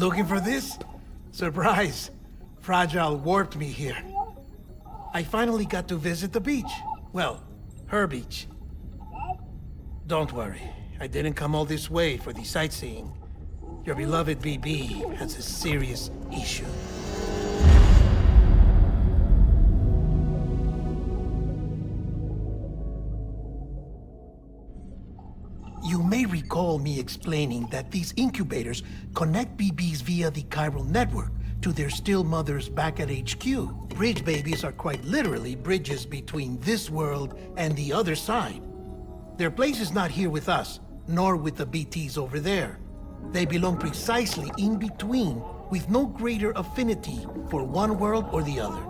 Looking for this? Surprise. Fragile warped me here. I finally got to visit the beach. Well, her beach. Don't worry. I didn't come all this way for the sightseeing. Your beloved BB has a serious issue. You may recall me explaining that these incubators connect BBs via the chiral network to their still mothers back at HQ. Bridge babies are quite literally bridges between this world and the other side. Their place is not here with us, nor with the BTs over there. They belong precisely in between, with no greater affinity for one world or the other.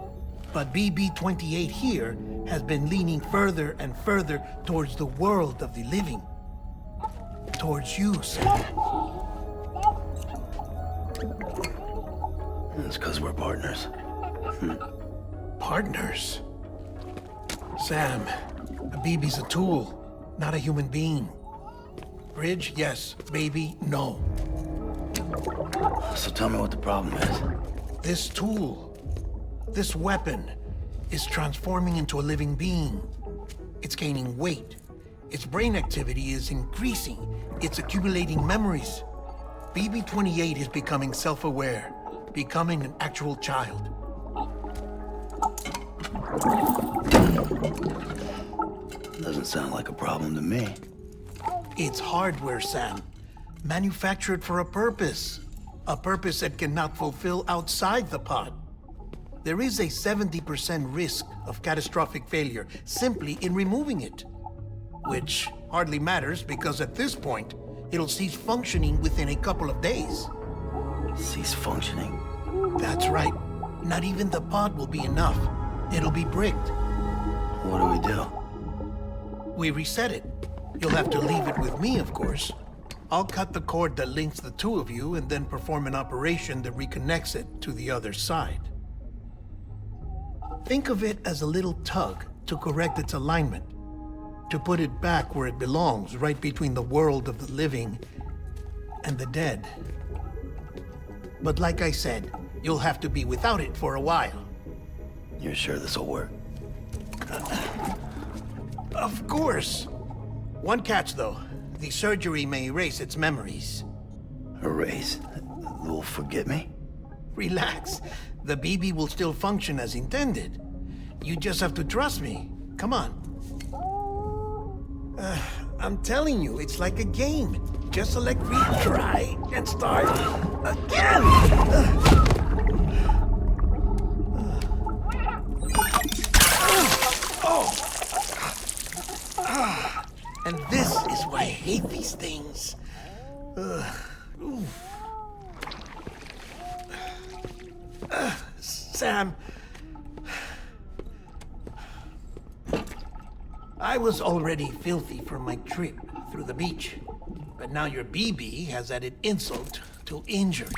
But BB-28 here has been leaning further and further towards the world of the living. Towards you, Sam. It's because we're partners. Partners? Sam, a BB's a tool, not a human being. Bridge, yes. Baby, no. So tell me what the problem is. This tool, this weapon, is transforming into a living being. It's gaining weight. Its brain activity is increasing. It's accumulating memories. BB-28 is becoming self-aware, becoming an actual child. Doesn't sound like a problem to me. It's hardware, Sam. Manufactured for a purpose. A purpose it cannot fulfill outside the pod. There is a 70% risk of catastrophic failure simply in removing it. Which hardly matters because at this point, it'll cease functioning within a couple of days. Cease functioning? That's right. Not even the pod will be enough. It'll be bricked. What do we do? We reset it. You'll have to leave it with me, of course. I'll cut the cord that links the two of you and then perform an operation that reconnects it to the other side. Think of it as a little tug to correct its alignment, to put it back where it belongs, right between the world of the living and the dead. But like I said, you'll have to be without it for a while. You're sure this'll work? Of course. One catch, though. The surgery may erase its memories. Erase? Will forget me? Relax. The BB will still function as intended. You just have to trust me. Come on. I'm telling you, it's like a game. Just select retry and start again. And this is why I hate these things. Sam, I was already filthy from my trip through the beach, but now your BB has added insult to injury.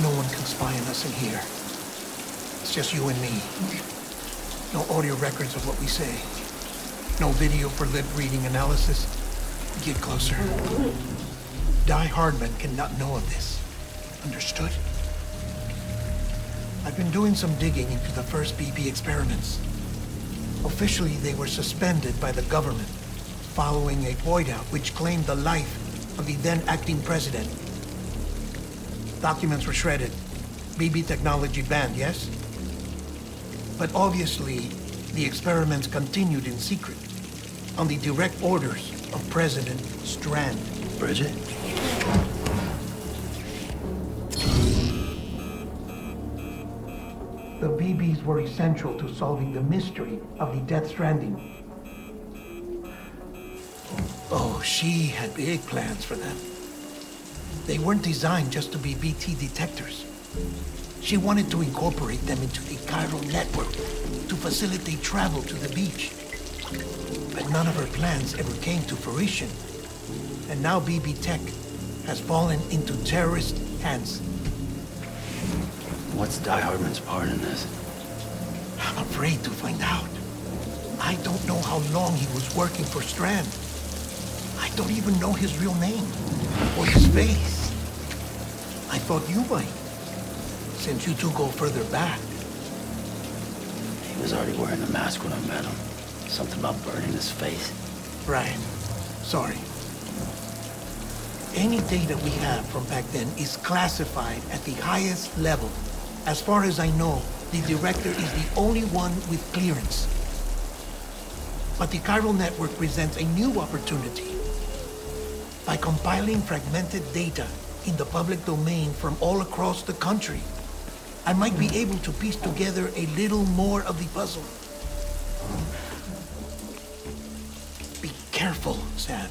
No one can spy on us in here. It's just you and me. No audio records of what we say. No video for lip reading analysis. Get closer. Die Hardman cannot know of this. Understood? I've been doing some digging into the first BB experiments. Officially, they were suspended by the government following a void-out which claimed the life of the then-acting president. Documents were shredded. BB technology banned, yes? But obviously, the experiments continued in secret, on the direct orders of President Strand. Bridget? The BBs were essential to solving the mystery of the Death Stranding. Oh, she had big plans for them. They weren't designed just to be BT detectors. She wanted to incorporate them into the chiral network to facilitate travel to the beach. But none of her plans ever came to fruition. And now BB Tech has fallen into terrorist hands. What's Die Hardman's part in this? I'm afraid to find out. I don't know how long he was working for Strand. I don't even know his real name or his face. I thought you might, since you two go further back. He was already wearing the mask when I met him. Something about burning his face. Right. Sorry. Any data we have from back then is classified at the highest level. As far as I know, the director is the only one with clearance. But the chiral network presents a new opportunity. By compiling fragmented data in the public domain from all across the country, I might be able to piece together a little more of the puzzle. Be careful, Sam.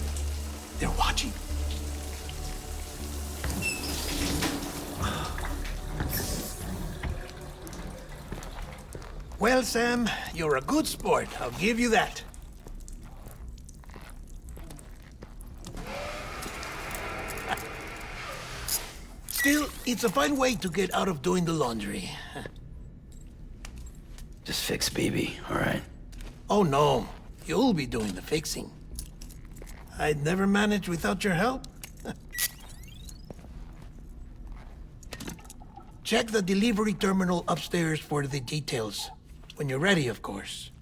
They're watching. Well, Sam, you're a good sport. I'll give you that. Still, it's a fine way to get out of doing the laundry. Just fix BB, all right? Oh, no. You'll be doing the fixing. I'd never manage without your help. Check the delivery terminal upstairs for the details. When you're ready, of course.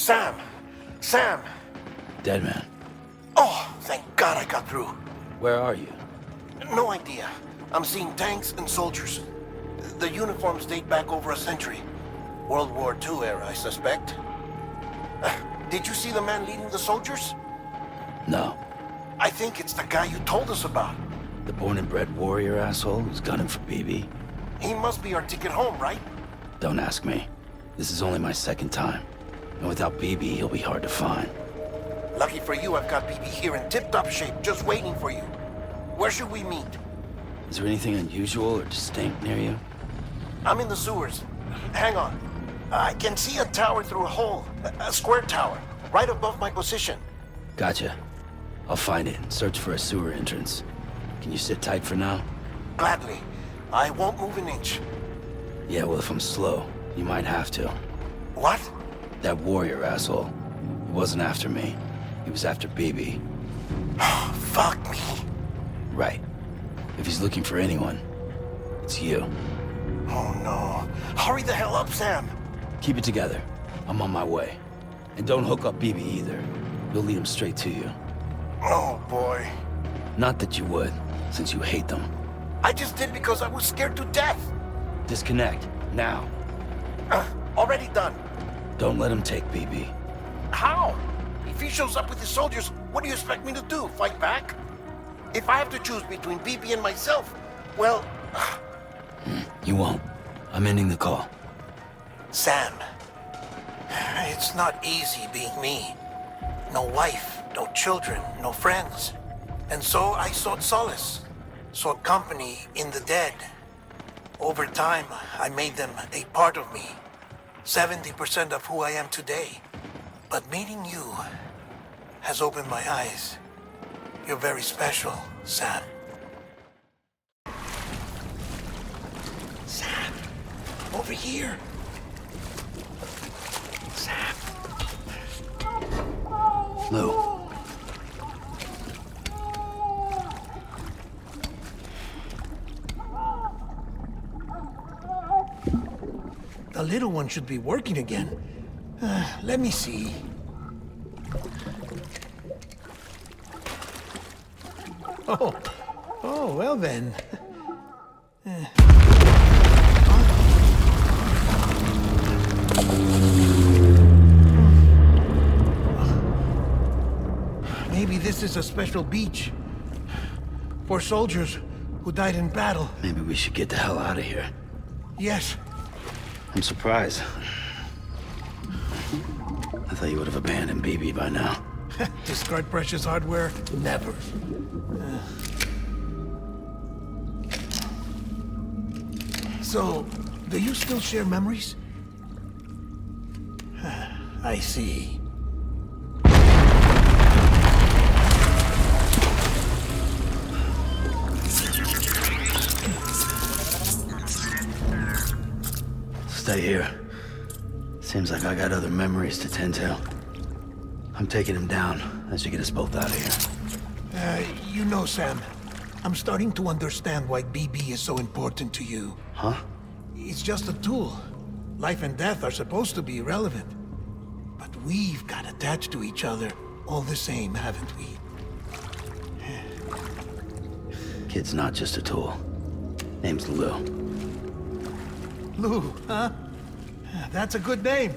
Sam! Sam! Dead man. Oh, thank God I got through. Where are you? No idea. I'm seeing tanks and soldiers. The uniforms date back over a century. World War II era, I suspect. Did you see the man leading the soldiers? No. I think it's the guy you told us about. The born and bred warrior asshole who's gunning for BB? He must be our ticket home, right? Don't ask me. This is only my second time. And without BB, he'll be hard to find. Lucky for you, I've got BB here in tip-top shape, just waiting for you. Where should we meet? Is there anything unusual or distinct near you? I'm in the sewers. Hang on. I can see a tower through a hole. A square tower, right above my position. Gotcha. I'll find it and search for a sewer entrance. Can you sit tight for now? Gladly. I won't move an inch. Yeah, well, if I'm slow, you might have to. What? That warrior asshole. He wasn't after me. He was after BB. Fuck me. Right. If he's looking for anyone, it's you. Oh no. Hurry the hell up, Sam. Keep it together. I'm on my way. And don't hook up BB either. You'll lead him straight to you. Oh boy. Not that you would, since you hate them. I just did because I was scared to death. Disconnect, now. Already done. Don't let him take BB. How? If he shows up with his soldiers, what do you expect me to do? Fight back? If I have to choose between BB and myself, well... You won't. I'm ending the call. Sam, it's not easy being me. No wife, no children, no friends. And so I sought solace, sought company in the dead. Over time, I made them a part of me. 70% of who I am today. But meeting you has opened my eyes. You're very special, Sam. Sam, over here. Sam. Lou. The little one should be working again. Let me see. Oh, well then. Maybe this is a special beach for soldiers who died in battle. Maybe we should get the hell out of here. Yes. I'm surprised. I thought you would have abandoned BB by now. Discard precious hardware? Never. So, do you still share memories? I see. Stay here. Seems like I got other memories to tend to. I'm taking him down. That should get us both out of here. You know, Sam, I'm starting to understand why BB is so important to you. Huh? It's just a tool. Life and death are supposed to be irrelevant. But we've got attached to each other all the same, haven't we? Kid's not just a tool. Name's Lou. Lou, huh? That's a good name.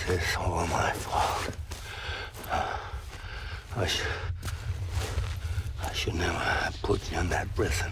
This is all my fault. I should never have put you in that prison.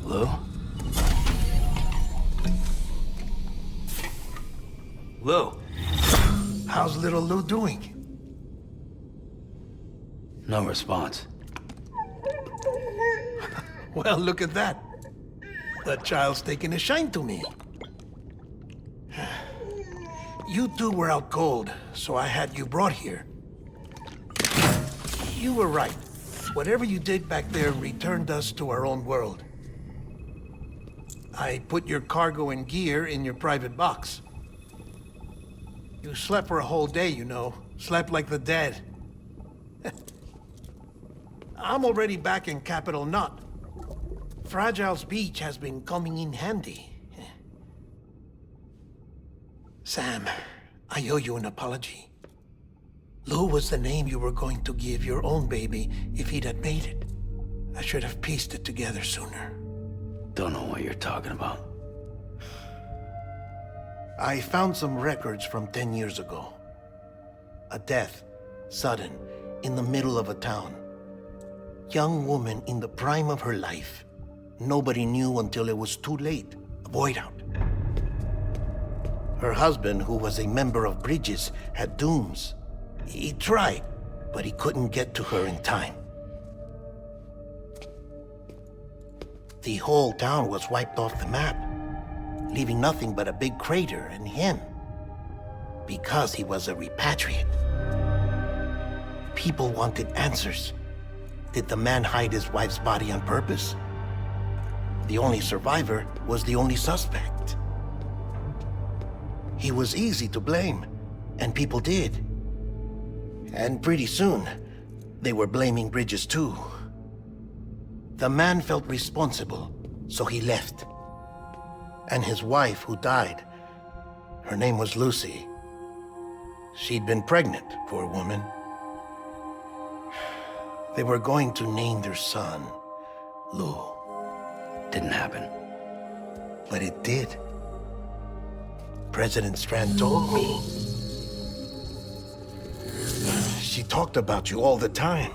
Lou? Lou? How's little Lou doing? No response. Well, look at that. The child's taking a shine to me. You two were out cold, so I had you brought here. You were right. Whatever you did back there returned us to our own world. I put your cargo and gear in your private box. You slept for a whole day, you know. Slept like the dead. I'm already back in Capital Knot. Fragile's beach has been coming in handy. Sam, I owe you an apology. Lou was the name you were going to give your own baby if he'd had made it. I should have pieced it together sooner. Don't know what you're talking about. I found some records from 10 years ago. A death, sudden, in the middle of a town. Young woman in the prime of her life. Nobody knew until it was too late. A void out. Her husband, who was a member of Bridges, had dooms. He tried, but he couldn't get to her in time. The whole town was wiped off the map, leaving nothing but a big crater and him. Because he was a repatriate. People wanted answers. Did the man hide his wife's body on purpose? The only survivor was the only suspect. He was easy to blame, and people did. And pretty soon, they were blaming Bridges too. The man felt responsible, so he left. And his wife, who died, her name was Lucy. She'd been pregnant, poor woman. They were going to name their son Lou. Didn't happen. But it did. President Strand told me. She talked about you all the time.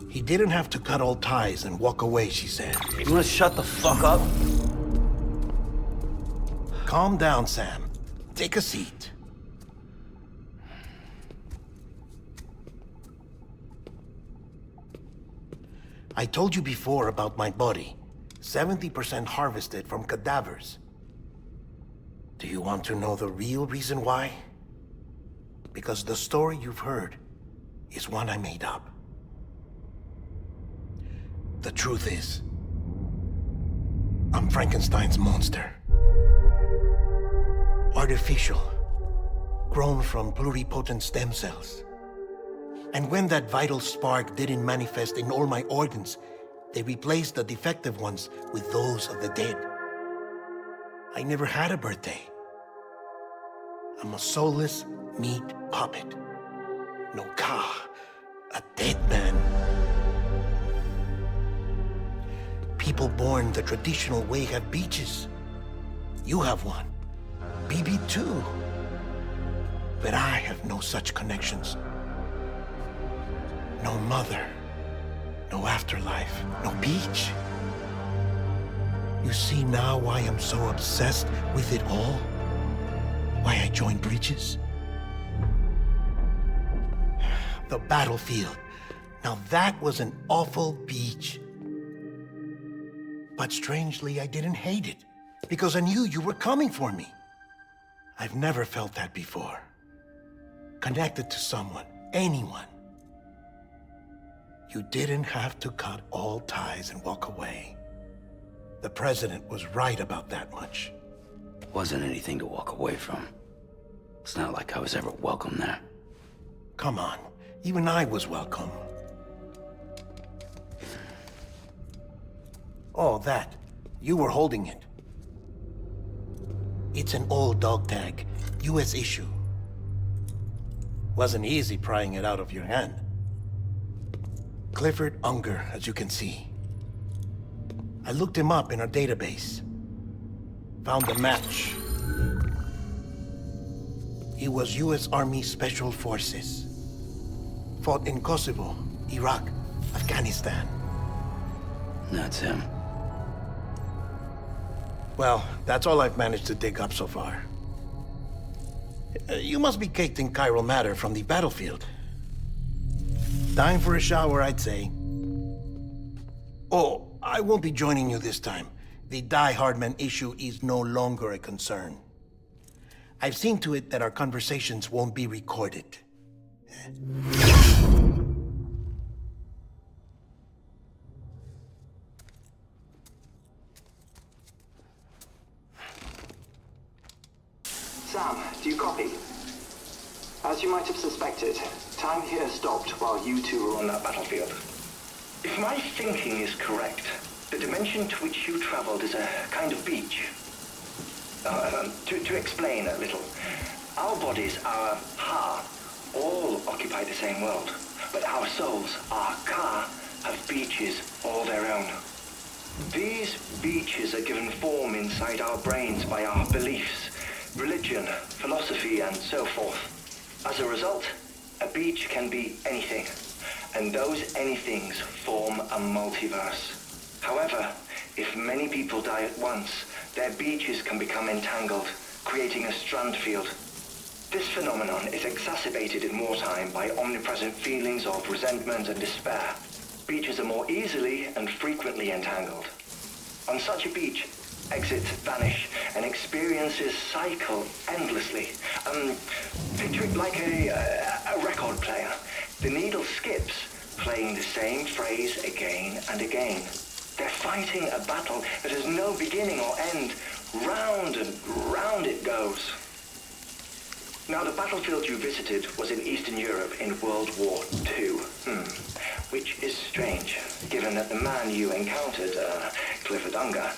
He didn't have to cut all ties and walk away, she said. You wanna shut the fuck up? Calm down, Sam. Take a seat. I told you before about my body. 70% harvested from cadavers. Do you want to know the real reason why? Because the story you've heard is one I made up. The truth is, I'm Frankenstein's monster. Artificial, grown from pluripotent stem cells. And when that vital spark didn't manifest in all my organs, they replaced the defective ones with those of the dead. I never had a birthday. I'm a soulless meat puppet. No ka, a dead man. People born the traditional way have beaches. You have one. BB too. But I have no such connections. No mother. No afterlife. No beach. You see now why I'm so obsessed with it all? Why I joined Bridges? The battlefield. Now that was an awful beach. But strangely, I didn't hate it, because I knew you were coming for me. I've never felt that before. Connected to someone, anyone. You didn't have to cut all ties and walk away. The president was right about that much. Wasn't anything to walk away from. It's not like I was ever welcome there. Come on, even I was welcome. Oh, that. You were holding it. It's an old dog tag, US issue. Wasn't easy prying it out of your hand. Clifford Unger, as you can see. I looked him up in our database. Found a match. He was US Army Special Forces. Fought in Kosovo, Iraq, Afghanistan. That's him. Well, that's all I've managed to dig up so far. You must be caked in chiral matter from the battlefield. Time for a shower, I'd say. Oh, I won't be joining you this time. The Die Hardman issue is no longer a concern. I've seen to it that our conversations won't be recorded. Sam, do you copy? As you might have suspected, time here stopped while you two were on that battlefield. If my thinking is correct, the dimension to which you traveled is a kind of beach. To explain a little, our bodies, our ha, all occupy the same world, but our souls, our ka, have beaches all their own. These beaches are given form inside our brains by our beliefs, religion, philosophy, and so forth. As a result, a beach can be anything, and those anythings form a multiverse. However, if many people die at once, their beaches can become entangled, creating a strand field. This phenomenon is exacerbated in wartime by omnipresent feelings of resentment and despair. Beaches are more easily and frequently entangled. On such a beach, exits vanish and experiences cycle endlessly. Picture it like a record player. The needle skips, playing the same phrase again and again. They're fighting a battle that has no beginning or end. Round and round it goes. Now, the battlefield you visited was in Eastern Europe in World War II. Which is strange, given that the man you encountered, Clifford Unger,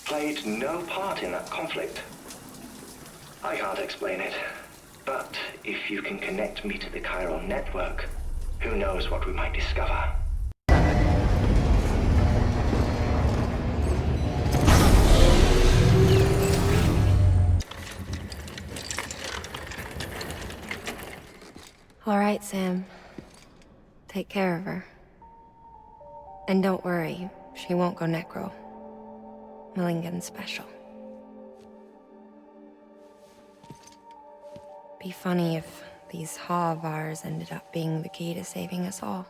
played no part in that conflict. I can't explain it, but if you can connect me to the chiral network, who knows what we might discover. All right, Sam. Take care of her. And don't worry, she won't go necro. Millingen's special. Be funny if these Ha of ours ended up being the key to saving us all.